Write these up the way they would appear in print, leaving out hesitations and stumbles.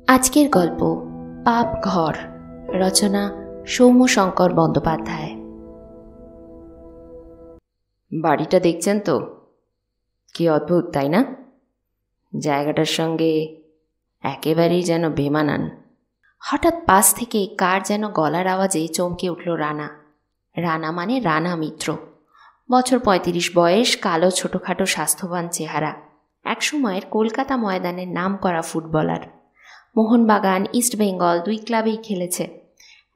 আজকের গল্প পাপ ঘর, রচনা সৌম্যশঙ্কর বন্দ্যোপাধ্যায়। বাড়িটা দেখছেন তো, কি অদ্ভুত তাই না? জায়গাটার সঙ্গে একেবারেই যেন বেমানান। হঠাৎ পাশ থেকে কার যেন গলার আওয়াজে চমকে উঠল রানা। রানা মানে রানা মিত্র। বছর ৩৫ বয়স, কালো ছোটোখাটো স্বাস্থ্যবান চেহারা। একসময়ের কলকাতা ময়দানের নামকরা ফুটবলার। মোহনবাগান, ইস্টবেঙ্গল ২ ক্লাবেই খেলেছে।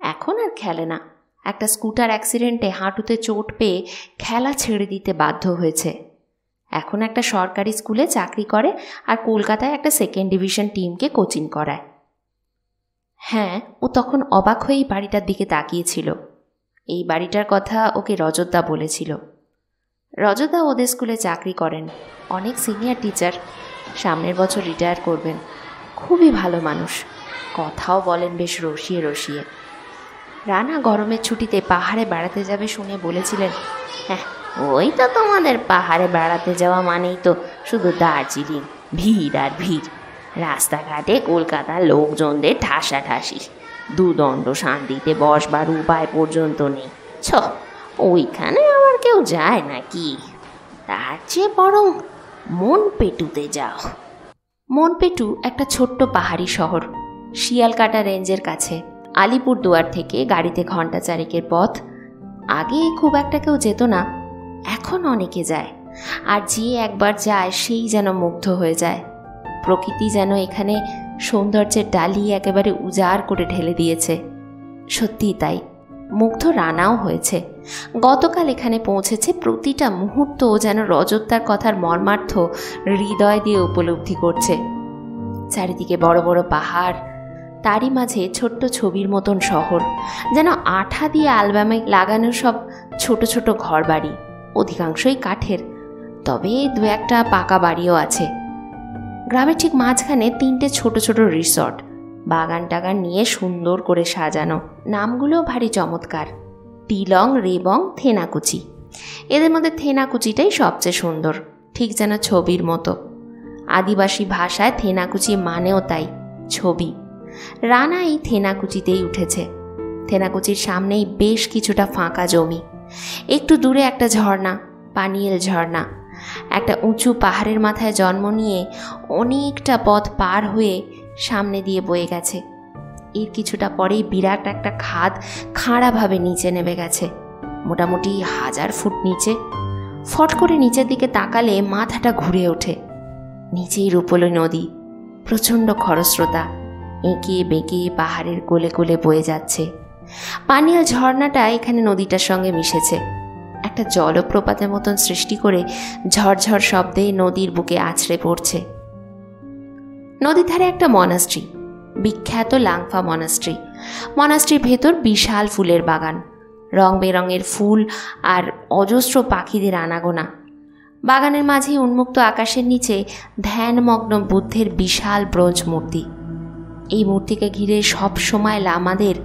এখন আর খেলে না। একটা স্কুটার অ্যাক্সিডেন্টে হাঁটুতে চোট পেয়ে খেলা ছেড়ে দিতে বাধ্য হয়েছে। এখন একটা সরকারি স্কুলে চাকরি করে আর কলকাতায় একটা সেকেন্ড ডিভিশন টিমকে কোচিং করায়। হ্যাঁ, ও তখন অবাক হয়েই বাড়িটার দিকে তাকিয়েছিল। এই বাড়িটার কথা ওকে রজতদা বলেছিল। রজতদা ওদের স্কুলে চাকরি করেন, অনেক সিনিয়র টিচার। সামনের বছর রিটায়ার করবেন। খুবই ভালো মানুষ, কথাও বলেন বেশ রসিয়ে রসিয়ে। রানা গরমের ছুটিতে পাহাড়ে বেড়াতে যাবে শুনে বলেছিলেন, হ্যাঁ ওই তো তোমাদের পাহাড়ে বেড়াতে যাওয়া মানেই তো শুধু দার্জিলিং, ভিড় আর ভিড়। রাস্তাঘাটে কলকাতার লোকজনদের ঠাসাঠাসি, দুদণ্ড শান্তিতে বসবার উপায় পর্যন্ত নেই। ওইখানে আবার কেউ যায় নাকি? তার চেয়ে বরং মনপেটুতে যাও। মনপেটু একটা ছোট্ট পাহাড়ি শহর, শিয়ালকাটা রেঞ্জের কাছে। আলিপুরদুয়ার থেকে গাড়িতে ঘন্টা ৪ পথ। আগে খুব একটা কেউ যেত না, এখন অনেকে যায়। আর যে একবার যায় সেই যেন মুগ্ধ হয়ে যায়। প্রকৃতি যেন এখানে সৌন্দর্যের ডালি একেবারে উজাড় করে ঢেলে দিয়েছে। সত্যিই তাই, মুগ্ধ রানাও হয়েছে। গতকাল এখানে পৌঁছেছে, প্রতিটা মুহূর্ত যেন রজতদার কথার মর্মার্থ হৃদয় দিয়ে উপলব্ধি করছে। চারিদিকে বড় বড় পাহাড়, তারই মাঝে ছোট্ট ছবির মতন শহর, যেন আঠা দিয়ে অ্যালবামে লাগানো সব ছোট ছোট ঘর বাড়ি, অধিকাংশই কাঠের, তবে ২-১টা পাকা বাড়িও আছে। গ্রামের ঠিক মাঝখানে ৩টে ছোট ছোট রিসর্ট, বাগান টাগান নিয়ে সুন্দর করে সাজানো। নামগুলোও ভারী চমৎকার, টিলং, রেবং, থেনাকুচি। এদের মধ্যে থেনাকুচিটাই সবচেয়ে সুন্দর, ঠিক যেন ছবির মতো। আদিবাসী ভাষায় থেনাকুচি মানেও তাই, ছবি। রানা এই থেনাকুচিতেই উঠেছে। থেনাকুচির সামনেই বেশ কিছুটা ফাঁকা জমি, একটু দূরে একটা ঝর্ণা, পানিয়েল ঝর্ণা। একটা উঁচু পাহাড়ের মাথায় জন্ম নিয়ে অনেকটা পথ পার হয়ে সামনে দিয়ে বয়ে গেছে। এর কিছুটা পরেই বিরাট একটা খাদ খাড়াভাবে নিচে নেমে গেছে, মোটামুটি ১০০০ ফুট নিচে। ফট করে নিচের দিকে তাকালে মাথাটা ঘুরে ওঠে। নিচেই রূপলী নদী, প্রচণ্ড খরস্রোতা, এঁকে বেঁকে পাহাড়ের কোলে কোলে বয়ে যাচ্ছে। পানিয়াল ঝর্ণাটা এখানে নদীটার সঙ্গে মিশেছে, একটা জলপ্রপাতের মতন সৃষ্টি করে ঝরঝর শব্দে নদীর বুকে আছড়ে পড়ছে। নদীর ধারে একটা মনাস্ট্রি, বিখ্যাত লাংফা মনাস্ট্রি। মনাস্ট্রির ভেতর বিশাল ফুলের বাগান, রং বেরঙের ফুল আর অজস্র পাখিদের আনাগোনা। বাগানের মাঝে উন্মুক্ত আকাশের নিচে ধ্যানমগ্ন বুদ্ধের বিশাল ব্রোঞ্জ মূর্তি। এই মূর্তিকে ঘিরে সব সময় লামাদের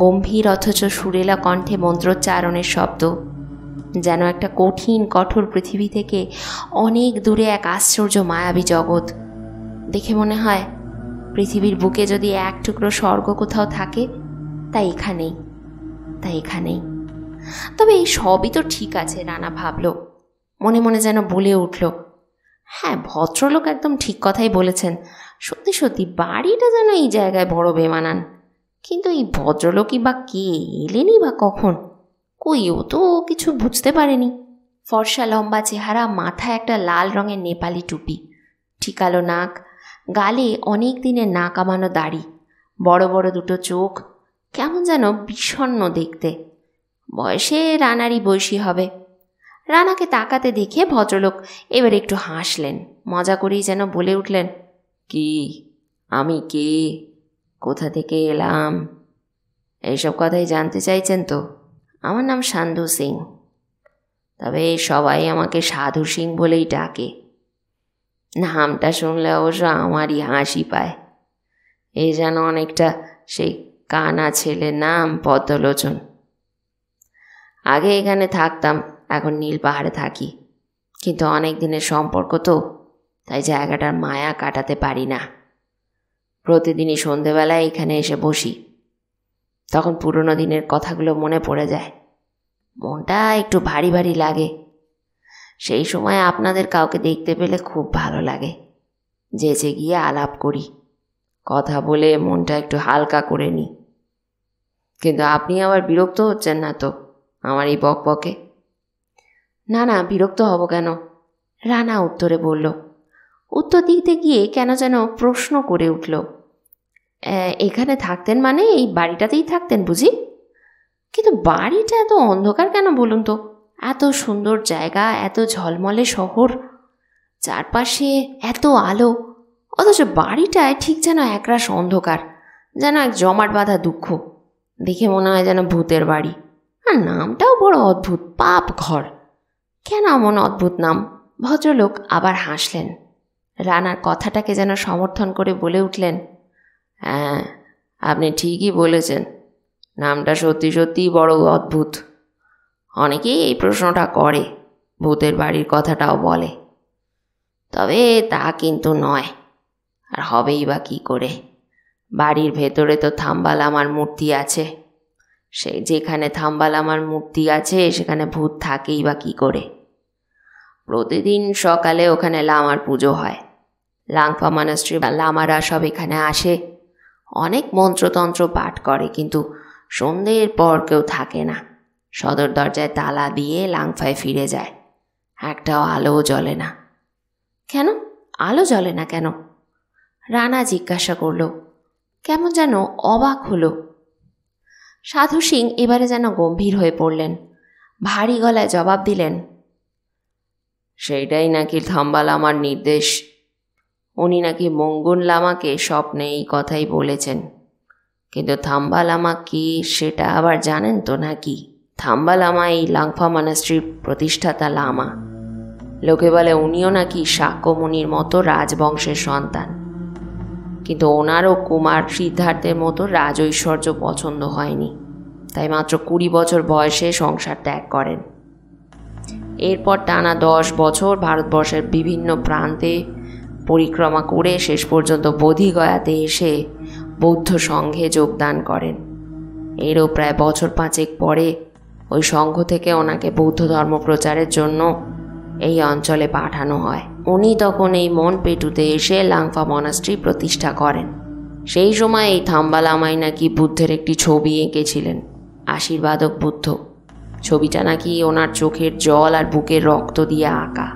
গম্ভীর অথচ সুরেলা কণ্ঠে মন্ত্রোচ্চারণের শব্দ, যেন একটা কঠিন কঠোর পৃথিবী থেকে অনেক দূরে এক আশ্চর্য মায়াবী জগৎ। দেখে মনে হয় পৃথিবীর বুকে যদি এক টুকরো স্বর্গ কোথাও থাকে তা এখানেই। তবে এই সবই তো ঠিক আছে, রানা ভাবল। মনে মনে যেন বলে উঠল, হ্যাঁ ভদ্রলোক একদম ঠিক কথাই বলেছেন। সত্যি সত্যি বাড়িটা যেন এই জায়গায় বড় বেমানান। কিন্তু এই ভদ্রলোকই বা কে, এলেনি বা কখন? কইও তো কিছু বুঝতে পারেনি। ফর্সা লম্বা চেহারা, মাথায় একটা লাল রঙের নেপালি টুপি, ঠিকালো নাক, গালে অনেক দিনের না কামানো দাড়ি, বড় বড় দুটো চোখ, কেমন যেন বিষণ্ণ দেখতে। বয়সে রানারই বয়সী হবে। রানাকে তাকাতে দেখে ভদ্রলোক এবার একটু হাসলেন, মজা করেই যেন বলে উঠলেন, কি, আমি কে, কোথা থেকে এলাম, এইসব কথাই জানতে চাইছেন তো? আমার নাম সান্ধু সিং, তবে সবাই আমাকে সাধু সিং বলেই ডাকে। নামটা শুনলে অবশ্য আমারই হাসি পায়। এ যেন অনেকটা সেই কানা ছেলের নাম পদ্মলোচন। আগে এখানে থাকতাম, এখন নীল পাহাড়ে থাকি, কিন্তু অনেক দিনের সম্পর্ক তো, তাই জায়গাটার মায়া কাটাতে পারি না। প্রতিদিনই সন্ধেবেলায় এখানে এসে বসি। তখন পুরনো দিনের কথাগুলো মনে পড়ে যায়, মনটা একটু ভারী ভারী লাগে। সেই সময় আপনাদের কাউকে দেখতে পেলে খুব ভালো লাগে। যেচে গিয়ে আলাপ করি, কথা বলে মনটা একটু হালকা করে নিই। কিন্তু আপনি আবার বিরক্ত হচ্ছেন না তো আমার এই বকবকে? না না, বিরক্ত হব কেন? রানা উত্তরে বলল। উত্তর দিতে গিয়ে কেন যেন প্রশ্ন করে উঠল, এখানে থাকতেন মানে এই বাড়িটাতেই থাকতেন বুঝি? কিন্তু বাড়িটা এত অন্ধকার কেন বলুন তো? এত সুন্দর জায়গা, এত ঝলমলে শহর, চারপাশে এত আলো, অথচ বাড়িটায় ঠিক যেন একরাশ অন্ধকার, যেন এক জমাট বাঁধা দুঃখ। দেখে মনে হয় যেন ভূতের বাড়ি। আর নামটাও বড় অদ্ভুত, পাপ ঘর। কেন এমন অদ্ভুত নাম? ভদ্রলোক আবার হাসলেন। রানার কথাটাকে যেন সমর্থন করে বলে উঠলেন, হ্যাঁ, আপনি ঠিকই বলেছেন, নামটা সত্যি সত্যিই বড় অদ্ভুত। অনেকেই এই প্রশ্নটা করে, ভূতের বাড়ির কথাটাও বলে, তবে তা কিন্তু নয়। আর হবেই বা কী করে? বাড়ির ভেতরে তো থাম্বালামার মূর্তি আছে। সেই যেখানে থাম্বালামার মূর্তি আছে সেখানে ভূত থাকেই বা কী করে? প্রতিদিন সকালে ওখানে লামার পুজো হয়। লাংফা মনাস্ট্রি বা লামারা সব এখানে আসে, অনেক মন্ত্রতন্ত্র পাঠ করে, কিন্তু সন্ধ্যের পর কেউ থাকে না। সদর দরজায় তালা দিয়ে লাংফায় ফিরে যায়। একটাও আলোও জ্বলে না। কেন আলো জ্বলে না কেন? রানা জিজ্ঞাসা করল। কেমন যেন অবাক হলো। সাধু সিং এবারে যেন গম্ভীর হয়ে পড়লেন। ভারী গলায় জবাব দিলেন, সেইটাই নাকি থাম্বালামার নির্দেশ। উনি নাকি মঙ্গুন লামাকে স্বপ্নে এই কথাই বলেছেন। কিন্তু থাম্বালামা কি সেটা আবার জানেন তো নাকি? থাম্বালামা এই লাংফা মনাস্ট্রির প্রতিষ্ঠাতা লামা। লোকে বলে উনিও নাকি শাক্যমুনির মতো রাজবংশের সন্তান। কিন্তু ওনারও কুমার সিদ্ধার্থের মতো রাজৈশ্বর্য পছন্দ হয়নি, তাই মাত্র 20 বছর বয়সে সংসার ত্যাগ করেন। এরপর টানা 10 বছর ভারতবর্ষের বিভিন্ন প্রান্তে পরিক্রমা করে শেষ পর্যন্ত বোধিগয়াতে এসে বৌদ্ধ সংঘে যোগদান করেন। এরও প্রায় বছর 5 পরে ওই সংঘ থেকে ওনাকে বৌদ্ধ ধর্ম প্রচারের জন্য এই অঞ্চলে পাঠানো হয়। উনি তখন এই মনপেটুতে এসে লাংফা মনাস্ট্রি প্রতিষ্ঠা করেন। সেই সময় এই থাম্বালামাই নাকি বুদ্ধের একটি ছবি এঁকেছিলেন, আশীর্বাদক বুদ্ধ। ছবিটা নাকি ওনার চোখের জল আর বুকের রক্ত দিয়ে আঁকা।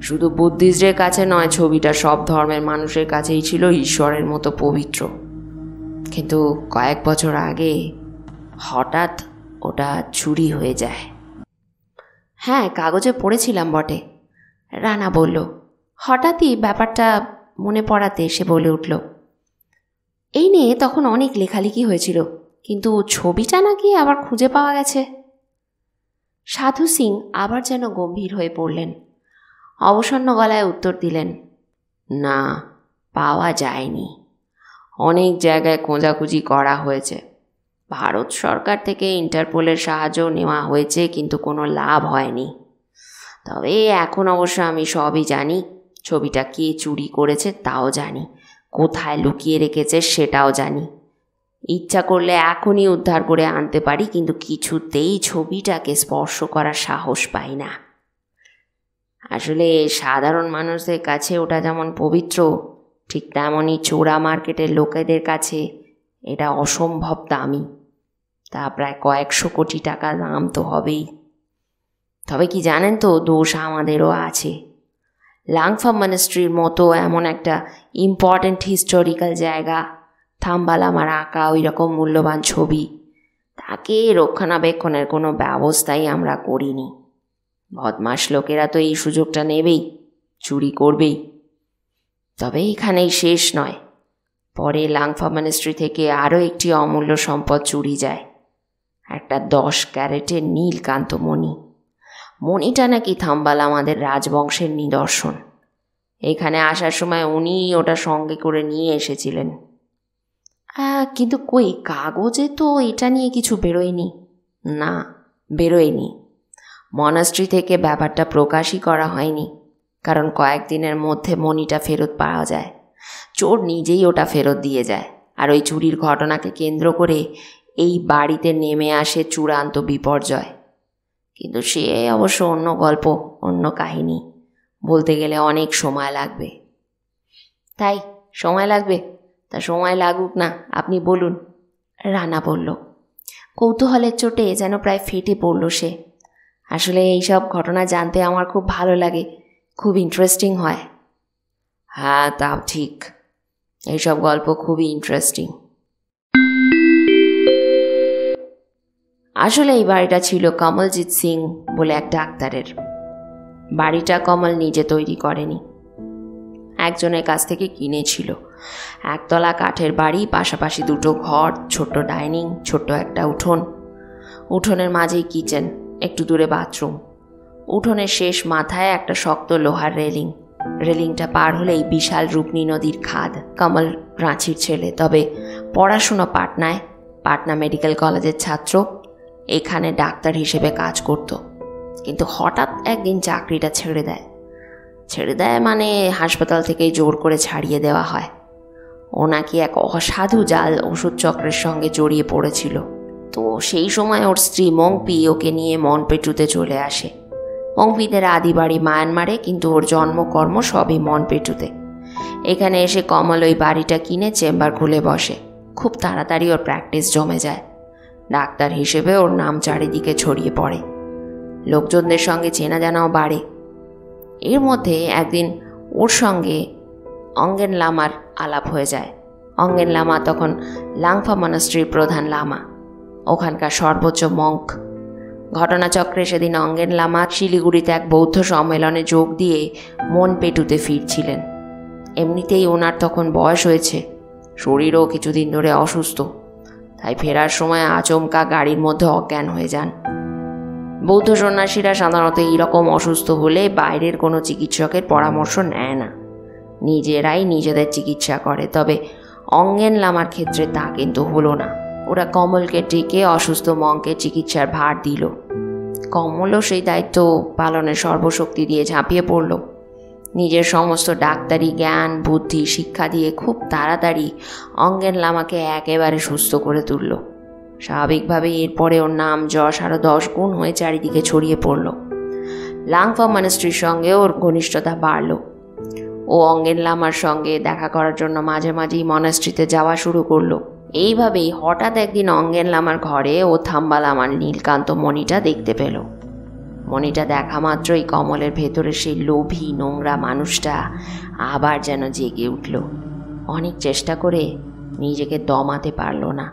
শুধু বুদ্ধিস্টদের কাছে নয়, ছবিটা সব ধর্মের মানুষের কাছেই ছিল ঈশ্বরের মতো পবিত্র। কিন্তু কয়েক বছর আগে হঠাৎ ওটা চুরি হয়ে যায়। হ্যাঁ, কাগজে পড়েছিলাম বটে, রানা বলল। হঠাৎই ব্যাপারটা মনে পড়াতে সে বলে উঠল, এই নিয়ে তখন অনেক লেখালেখি হয়েছিল, কিন্তু ছবিটা নাকি আবার খুঁজে পাওয়া গেছে। সাধু সিং আবার যেন গম্ভীর হয়ে পড়লেন। অবসন্ন গলায় উত্তর দিলেন, না, পাওয়া যায়নি। অনেক জায়গায় খোঁজাখুঁজি করা হয়েছে। ভারত সরকার থেকে ইন্টারপোলের সাহায্য নেওয়া হয়েছে, কিন্তু কোনো লাভ হয়নি। তবে এখন অবশ্য আমি সবই জানি। ছবিটা কে চুরি করেছে তাও জানি, কোথায় লুকিয়ে রেখেছে সেটাও জানি। ইচ্ছা করলে এখনই উদ্ধার করে আনতে পারি, কিন্তু কিছুতেই ছবিটাকে স্পর্শ করার সাহস পাই না। আসলে সাধারণ মানুষদের কাছে ওটা যেমন পবিত্র, ঠিক তেমনই চোরা মার্কেটের লোকেদের কাছে এটা অসম্ভব দামি। তা প্রায় কয়েকশো কোটি টাকার দাম তো হবেই। তবে কি জানেন তো, দোষ আমাদেরও আছে। লাংফা মনাস্ট্রির মতো এমন একটা ইম্পর্ট্যান্ট হিস্টোরিক্যাল জায়গা, থাম্বালামার আঁকা ওই রকম মূল্যবান ছবি, তাকে রক্ষণাবেক্ষণের কোনো ব্যবস্থাই আমরা করিনি। বদমাশ লোকেরা তো এই সুযোগটা নেবেই, চুরি করবেই। তবে এখানেই শেষ নয়। পরে লাংফা মনাস্ট্রি থেকে আরও একটি অমূল্য সম্পদ চুরি যায়, একটা 10 ক্যারেটের নীলকান্ত মণি। মণিটা নাকি থাম্বালামাদের রাজবংশের নিদর্শন। এখানে আসার সময় উনি ওটা সঙ্গে করে নিয়ে এসেছিলেন। কিন্তু কই, কাগজে তো এটা নিয়ে কিছু বেরোয়নি। না, বেরোয়নি। মনাস্ট্রি থেকে ব্যাপারটা প্রকাশই করা হয়নি, কারণ কয়েকদিনের মধ্যে মণিটা ফেরত পাওয়া যায়। চোর নিজেই ওটা ফেরত দিয়ে যায়। আর ওই চুরির ঘটনাকে কেন্দ্র করে এই বাড়িতে নেমে আসে চূড়ান্ত বিপর্যয়। কিন্তু সে অবশ্য অন্য গল্প, অন্য কাহিনী, বলতে গেলে অনেক সময় লাগবে। তাই সময় লাগবে? তা সময় লাগুক না, আপনি বলুন, রানা বলল। কৌতূহলের চোটে যেন প্রায় ফেটে পড়ল সে। আসলে এইসব ঘটনা জানতে আমার খুব ভালো লাগে, খুব ইন্টারেস্টিং হয়। হ্যাঁ, তা ঠিক, এইসব গল্প খুবই ইন্টারেস্টিং। আসলে এই বাড়িটা ছিল কমলজিৎ সিং বলে এক ডাক্তারের। বাড়িটা কমল নিজে তৈরি করেনি, একজনের কাছ থেকে কিনেছিল। একতলা কাঠের বাড়ি, পাশাপাশি দুটো ঘর, ছোট্ট ডাইনিং, ছোট্ট একটা উঠোন। উঠোনের মাঝেই কিচেন, একটু দূরে বাথরুম। উঠোনের শেষ মাথায় একটা শক্ত লোহার রেলিং। রেলিংটা পার হলেই বিশাল রূপনী নদীর খাদ। কমল রাঁচির ছেলে, তবে পড়াশুনো পাটনায়, পাটনা মেডিকেল কলেজের ছাত্র। এখানে ডাক্তার হিসেবে কাজ করত, কিন্তু হঠাৎ একদিন চাকরিটা ছেড়ে দেয় মানে হাসপাতাল থেকেই জোর করে ছাড়িয়ে দেওয়া হয়। ও নাকি এক অসাধু জাল ওষুধ চক্রের সঙ্গে জড়িয়ে পড়েছিল। তো সেই সময় ওর স্ত্রী মংপি ওকে নিয়ে মনপেটুতে চলে আসে। মংপিদের আদি বাড়ি মায়ানমারে, কিন্তু ওর জন্মকর্ম সবই মনপেটুতে। এখানে এসে কমল ওই বাড়িটা কিনে চেম্বার খুলে বসে। খুব তাড়াতাড়ি ওর প্র্যাকটিস জমে যায়। ডাক্তার হিসেবে ওর নাম চারিদিকে ছড়িয়ে পড়ে, লোকজনদের সঙ্গে চেনা জানাও বাড়ে। এর মধ্যে একদিন ওর সঙ্গে অঙ্গেন লামার আলাপ হয়ে যায়। অঙ্গেন লামা তখন লাংফা মনাস্ট্রির প্রধান লামা, ওখানকার সর্বোচ্চ মঙ্ক। ঘটনাচক্রে সেদিন অঙ্গেন লামা শিলিগুড়িতে এক বৌদ্ধ সম্মেলনে যোগ দিয়ে মনপেটুতে ফিরছিলেন। এমনিতেই ওনার তখন বয়স হয়েছে, শরীরও কিছুদিন ধরে অসুস্থ, তাই ফেরার সময় আচমকা গাড়ির মধ্যে অজ্ঞান হয়ে যান। বৌদ্ধ সন্ন্যাসীরা সাধারণত এইরকম অসুস্থ হলে বাইরের কোনো চিকিৎসকের পরামর্শ নেয় না, নিজেরাই নিজেদের চিকিৎসা করে। তবে অঙ্গেন লামার ক্ষেত্রে তা কিন্তু হলো না। ওরা কমলকে ডেকে অসুস্থ মঙ্কের চিকিৎসার ভার দিল। কমলও সেই দায়িত্ব পালনের সর্বশক্তি দিয়ে ঝাঁপিয়ে পড়ল। নিজের সমস্ত ডাক্তারি জ্ঞান, বুদ্ধি, শিক্ষা দিয়ে খুব তাড়াতাড়ি অঙ্গেন লামাকে একেবারে সুস্থ করে তুলল। স্বাভাবিকভাবেই এরপরে ওর নাম যশ আরও 10 গুণ হয়ে চারিদিকে ছড়িয়ে পড়ল। লাংফা মনাস্ট্রির সঙ্গে ওর ঘনিষ্ঠতা বাড়ল। ও অঙ্গেন লামার সঙ্গে দেখা করার জন্য মাঝে মাঝেই মনাস্ট্রিতে যাওয়া শুরু করলো। এইভাবেই হঠাৎ একদিন অঙ্গেন লামার ঘরে ও থাম্বা লামার নীলকান্ত মণিটা দেখতে পেল। মণিটা দেখা মাত্রই কমলের ভেতরে সেই লোভী নোংরা মানুষটা আবার যেন জেগে উঠল। অনেক চেষ্টা করে নিজেকে দমাতে পারল না।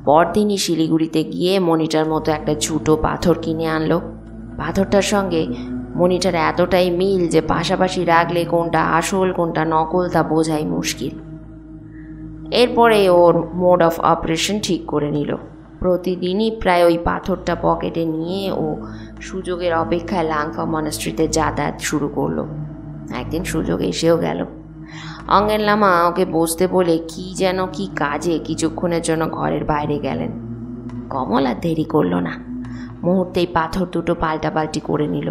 পরদিনই শিলিগুড়িতে গিয়ে মণিটার মতো একটা ছোটো পাথর কিনে আনলো। পাথরটার সঙ্গে মণিটার এতটাই মিল যে পাশাপাশি রাখলে কোনটা আসল কোনটা নকল তা বোঝাই মুশকিল। এরপরে ওর মোড অফ অপারেশন ঠিক করে নিল। প্রতিদিনই প্রায় ওই পাথরটা পকেটে নিয়ে ও সুযোগের অপেক্ষায় লাংফা মনাস্ট্রিতে যাতায়াত শুরু করলো। একদিন সুযোগ এসেও গেল। অঙ্গেন লামা ওকে বসতে বলে কি কাজে কিছুক্ষণের জন্য ঘরের বাইরে গেলেন। কমল আর দেরি করল না, মুহূর্তেই পাথর দুটো পাল্টাপাল্টি করে নিল।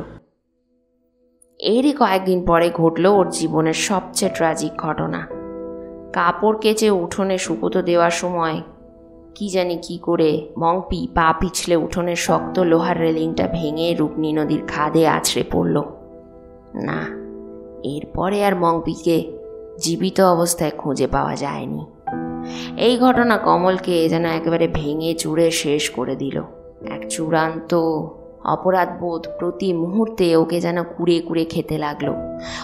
এরই কয়েকদিন পরে ঘটল ওর জীবনের সবচেয়ে ট্র্যাজিক ঘটনা। কাপড় কেচে উঠোনে শুকোতে দেওয়ার সময় কি করে মংপি পা পিছলে উঠোনের শক্ত লোহার রেলিংটা ভেঙে রূপনী নদীর খাদে আছড়ে পড়ল। না, এরপরে আর মংপিকে জীবিত অবস্থায় খুঁজে পাওয়া যায়নি। এই ঘটনা কমলকে যেন একেবারে ভেঙে চুড়ে শেষ করে দিল। এক চূড়ান্ত অপরাধবোধ প্রতি মুহূর্তে ওকে যেন কুড়ে কুড়ে খেতে লাগলো।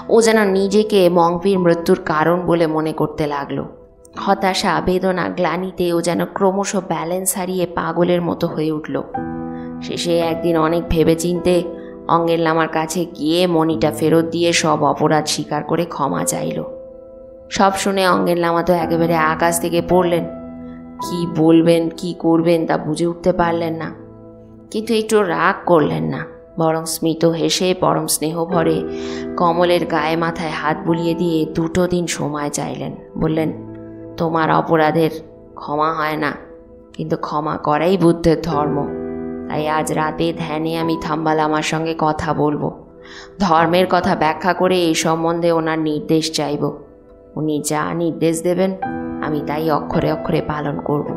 ও যেন নিজেকে মংপির মৃত্যুর কারণ বলে মনে করতে লাগলো। হতাশা, বেদনা, গ্লানিতে ও যেন ক্রমশ ব্যালেন্স হারিয়ে পাগলের মতো হয়ে উঠল। শেষে একদিন অনেক ভেবেচিন্তে অঙ্গেন লামার কাছে গিয়ে মণিটা ফেরত দিয়ে সব অপরাধ স্বীকার করে ক্ষমা চাইল। সব শুনে অঙ্গেন লামা তো একেবারে আকাশ থেকে পড়লেন। কি বলবেন কি করবেন তা বুঝে উঠতে পারলেন না, কিন্তু একটু রাগ করলেন না, বরং স্মিত হেসে পরম স্নেহ ভরে কমলের গায়ে মাথায় হাত বুলিয়ে দিয়ে 2 দিন সময় চাইলেন। বললেন, তোমার অপরাধের ক্ষমা হয় না, কিন্তু ক্ষমা করাই বুদ্ধের ধর্ম। তাই আজ রাতে ধ্যানে আমি থাম্বা লামার সঙ্গে কথা বলবো, ধর্মের কথা ব্যাখ্যা করে এই সম্বন্ধে ওনার নির্দেশ চাইব। উনি যা নির্দেশ দেবেন আমি তাই অক্ষরে অক্ষরে পালন করব।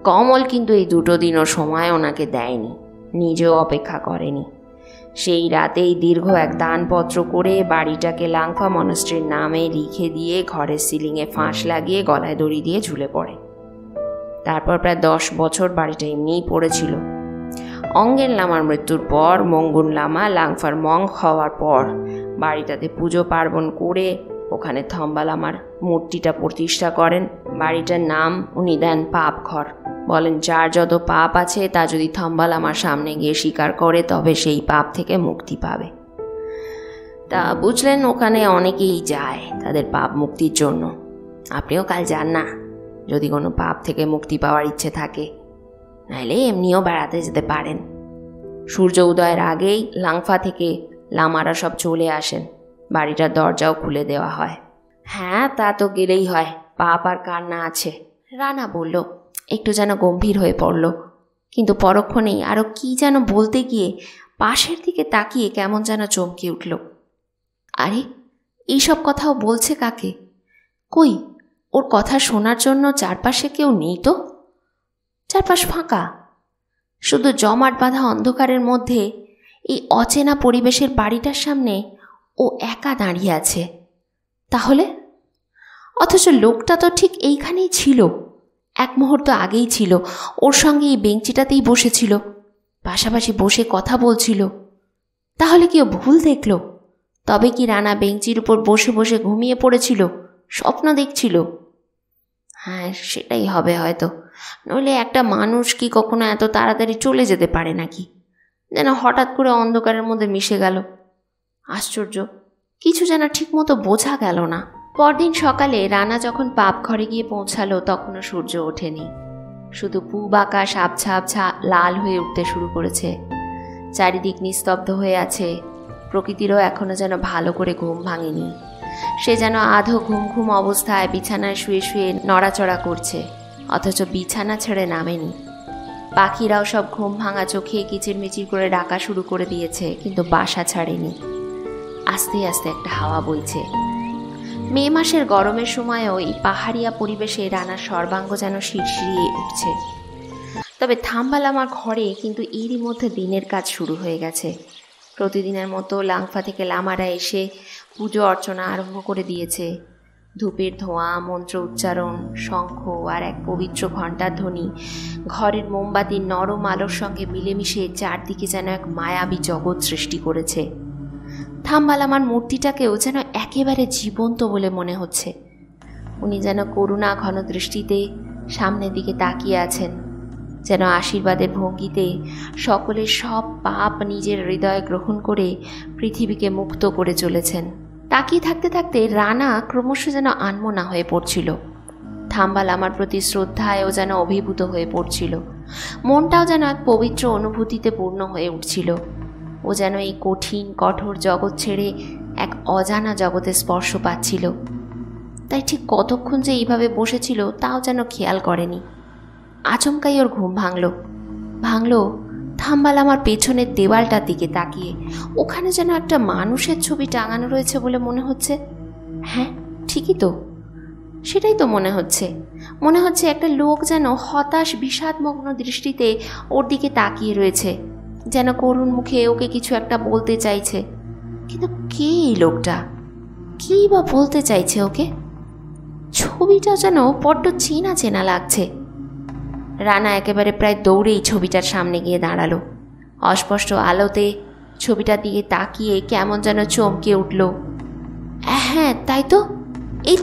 কমল কিন্তু এই 2 দিনও সময় ওনাকে দেয়নি, নিজেও অপেক্ষা করেনি। সেই রাতেই দীর্ঘ এক দানপত্র করে বাড়িটাকে লাংফা মনাস্ট্রির নামে লিখে দিয়ে ঘরের সিলিংয়ে ফাঁস লাগিয়ে গলায় দড়ি দিয়ে ঝুলে পড়ে। তারপর প্রায় 10 বছর বাড়িটা এমনিই পড়েছিল। অঙ্গেন লামার মৃত্যুর পর মঙ্গুন লামা লাংফার মঙ্ক হওয়ার পর বাড়িটাতে পুজো পার্বণ করে ওখানে থম্বা লামার মূর্তিটা প্রতিষ্ঠা করেন। বাড়িটার নাম উনি দেন পাপ ঘর। বলেন যার যত পাপ আছে তা যদি থম্বা লামার সামনে গিয়ে স্বীকার করে তবে সেই পাপ থেকে মুক্তি পাবে। তা বুঝলেন, ওখানে অনেকেই যায় তাদের পাপ মুক্তির জন্য। আপনিও কাল যান না যদি কোনো পাপ থেকে মুক্তি পাওয়ার ইচ্ছে থাকে, নাহলে এমনিও বেড়াতে যেতে পারেন। সূর্য উদয়ের আগেই লাংফা থেকে লামারা সব চলে আসেন, বাড়িটার দরজাও খুলে দেওয়া হয়। হ্যাঁ, তা তো গেলেই হয়, পাপ আর কান্না আছে, রানা বলল, একটু যেন গম্ভীর হয়ে পড়ল। কিন্তু পরক্ষণেই আরও কি যেন বলতে গিয়ে পাশের দিকে তাকিয়ে কেমন যেন চমকে উঠল। আরে, এইসব কথাও বলছে কাকে? কই, ওর কথা শোনার জন্য চারপাশে কেউ নেই তো। চারপাশ ফাঁকা, শুধু জমাট বাঁধা অন্ধকারের মধ্যে এই অচেনা পরিবেশের বাড়িটার সামনে ও একা দাঁড়িয়ে আছে। তাহলে অথচ লোকটা তো ঠিক এইখানেই ছিল, এক মুহূর্ত আগেই ছিল, ওর সঙ্গে এই বেঞ্চিটাতেই বসেছিল, পাশাপাশি বসে কথা বলছিল। তাহলে কি ও ভুল দেখল? তবে কি রানা বেঞ্চির উপর বসে বসে ঘুমিয়ে পড়েছিল, স্বপ্ন দেখছিল? হ্যাঁ, সেটাই হবে হয়তো। নইলে একটা মানুষ কি কখনো এত তাড়াতাড়ি চলে যেতে পারে নাকি? যেন হঠাৎ করে অন্ধকারের মধ্যে মিশে গেল। আশ্চর্য, কিছু যেন ঠিকমতো বোঝা গেল না। পরদিন সকালে রানা যখন পাপ ঘরে গিয়ে পৌঁছালো তখনও সূর্য ওঠেনি, শুধু পূব আকাশ আবছা আবছা লাল হয়ে উঠতে শুরু করেছে। চারিদিক নিস্তব্ধ হয়ে আছে, প্রকৃতিরও এখনো যেন ভালো করে ঘুম ভাঙেনি। সে যেন আধো ঘুম ঘুম অবস্থায় বিছানায় শুয়ে শুয়ে নড়াচড়া করছে, অথচ বিছানা ছেড়ে নামেনি। পাখিরাও সব ঘুম ভাঙা চোখে কিচিরমিচির করে ডাকা শুরু করে দিয়েছে, কিন্তু বাসা ছাড়েনি। আস্তে আস্তে একটা হাওয়া বইছে। মে মাসের গরমের সময়ও এই পাহাড়িয়া পরিবেশে রানার সর্বাঙ্গ যেন শিরশিরিয়ে উঠছে। তবে থাম্বা লামার ঘরে কিন্তু এরই মধ্যে দিনের কাজ শুরু হয়ে গেছে। প্রতিদিনের মতো লাংফা থেকে লামারা এসে পুজো অর্চনা আরম্ভ করে দিয়েছে। ধূপের ধোঁয়া, মন্ত্র উচ্চারণ, শঙ্খ আর এক পবিত্র ঘণ্টার ধ্বনি ঘরের মোমবাতির নরম আলোর সঙ্গে মিলেমিশে চারদিকে যেন এক মায়াবী জগৎ সৃষ্টি করেছে। থাম্বা লামার মূর্তিটাকেও যেন একেবারে জীবন্ত বলে মনে হচ্ছে। উনি যেন করুণা ঘন দৃষ্টিতে সামনের দিকে তাকিয়ে আছেন, যেন আশীর্বাদের ভঙ্গিতে সকলের সব পাপ নিজের হৃদয়ে গ্রহণ করে পৃথিবীকে মুক্ত করে চলেছেন। তাকিয়ে থাকতে থাকতে রানা ক্রমশ যেন আনমনা হয়ে পড়ছিল। থাম্বা লামার প্রতি শ্রদ্ধায়ও যেন অভিভূত হয়ে পড়ছিল। মনটাও যেন এক পবিত্র অনুভূতিতে পূর্ণ হয়ে উঠছিল। ও যেন এই কঠিন কঠোর জগৎ ছেড়ে এক অজানা জগতে স্পর্শ পাচ্ছিল। তাই ঠিক কতক্ষণ যে এইভাবে বসেছিল তাও যেন খেয়াল করেনি। আচমকাই ওর ঘুম ভাঙল থাম্বা লামার পেছনের দেওয়ালটার দিকে তাকিয়ে। ওখানে যেন একটা মানুষের ছবি টাঙানো রয়েছে বলে মনে হচ্ছে। হ্যাঁ, ঠিকই তো, সেটাই তো মনে হচ্ছে একটা লোক যেন হতাশ বিষাদমগ্ন দৃষ্টিতে ওর দিকে তাকিয়ে রয়েছে, যেন করুণ মুখে ওকে কিছু একটা বলতে চাইছে। কিন্তু কে এই লোকটা? কী বা বলতে চাইছে ওকে? ছবিটা যেন বড্ড চেনা চেনা লাগছে। রানা একেবারে প্রায় দৌড়েই ছবিটার সামনে গিয়ে দাঁড়ালো। অস্পষ্ট আলোতে ছবিটার দিকে তাকিয়ে কেমন যেন চমকে উঠল। হ্যাঁ, তাই তো, এই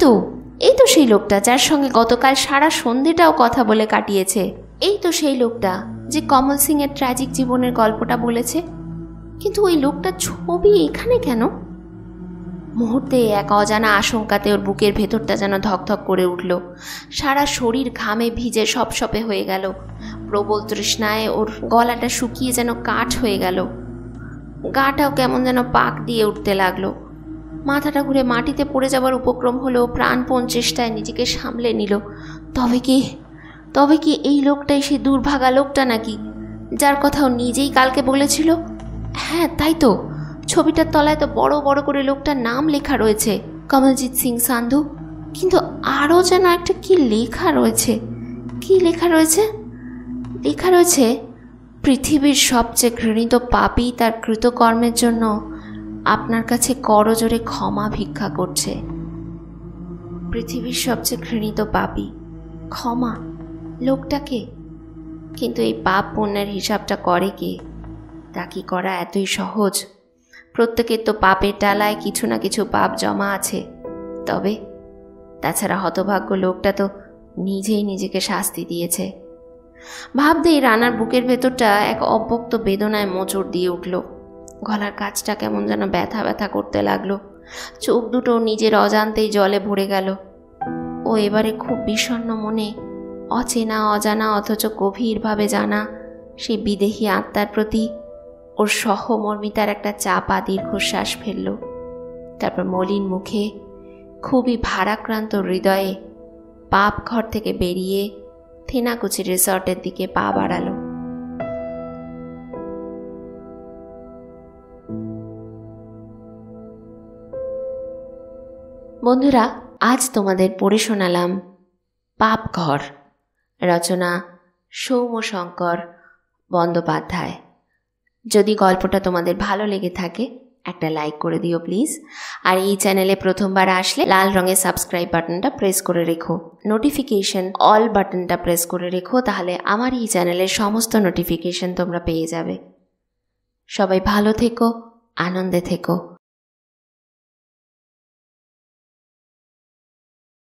তো সেই লোকটা যার সঙ্গে গতকাল সারা সন্ধেটাও কথা বলে কাটিয়েছে। এই তো সেই লোকটা যে কমল সিং এর ট্র্যাজিক জীবনের গল্পটা বলেছে। কিন্তু ওই লোকটার ছবি এখানে কেন? মুহূর্তে এক অজানা আশঙ্কাতে ওর বুকের ভেতরটা যেন ধকধক করে উঠল। সারা শরীর ঘামে ভিজে সপসপে হয়ে গেল। প্রবল তৃষ্ণায় ওর গলাটা শুকিয়ে যেন কাঠ হয়ে গেল। গাটাও কেমন যেন পাক দিয়ে উঠতে লাগলো। মাথাটা ঘুরে মাটিতে পড়ে যাবার উপক্রম হলো। প্রাণপণ চেষ্টায় নিজেকে সামলে নিল। তবে কি এই লোকটাই সে দুর্ভাগা লোকটা নাকি, যার কথাও নিজেই কালকে বলেছিল? হ্যাঁ, তাই তো, ছবিটার তলায় তো বড় বড় করে লোকটার নাম লেখা রয়েছে। কমলজিৎ সিং সান্ধু। কিন্তু আরও যেন একটা কি লেখা রয়েছে। কি লেখা রয়েছে? লেখা রয়েছে, পৃথিবীর সবচেয়ে ঘৃণিত পাপী তার কৃতকর্মের জন্য আপনার কাছে করজোড়ে ক্ষমা ভিক্ষা করছে। পৃথিবীর সবচেয়ে ঘৃণিত পাপী, ক্ষমা, লোকটাকে। কিন্তু এই পাপ পুণ্যের হিসাবটা করে কে? তা কি করা এতই সহজ? প্রত্যেকের তো পাপের ডালায় কিছু না কিছু পাপ জমা আছে। তবে তাছাড়া হতভাগ্য লোকটা তো নিজেই নিজেকে শাস্তি দিয়েছে। ভাবতেই রানার বুকের ভেতরটা এক অব্যক্ত বেদনায় মোচড় দিয়ে উঠল। গলার কাছটা কেমন যেন ব্যথা ব্যথা করতে লাগলো। চোখ দুটো নিজের অজান্তেই জলে ভরে গেল। ও এবারে খুব বিষণ্ণ মনে অচেনা অজানা অথচ গভীরভাবে জানা সেই বিদেহী আত্মার প্রতি ওর সহমর্মিতার একটা চাপা দীর্ঘশ্বাস ফেলল। তারপর মলিন মুখে, খুবই ভারাক্রান্ত হৃদয়ে পাপ ঘর থেকে বেরিয়ে থেনাকুচি রিসর্টের দিকে পা বাড়ালো। বন্ধুরা, আজ তোমাদের পড়ে শোনালাম পাপ ঘর, রচনা সৌম্যশঙ্কর বন্দ্যোপাধ্যায়। যদি গল্পটা তোমাদের ভালো লেগে থাকে একটা লাইক করে দিও প্লিজ। আর এই চ্যানেলে প্রথমবার আসলে লাল রঙের সাবস্ক্রাইব বাটনটা প্রেস করে রেখো, নোটিফিকেশন অল বাটনটা প্রেস করে রেখো, তাহলে আমার এই চ্যানেলের সমস্ত নোটিফিকেশন তোমরা পেয়ে যাবে। সবাই ভালো থেকো, আনন্দে থেকো।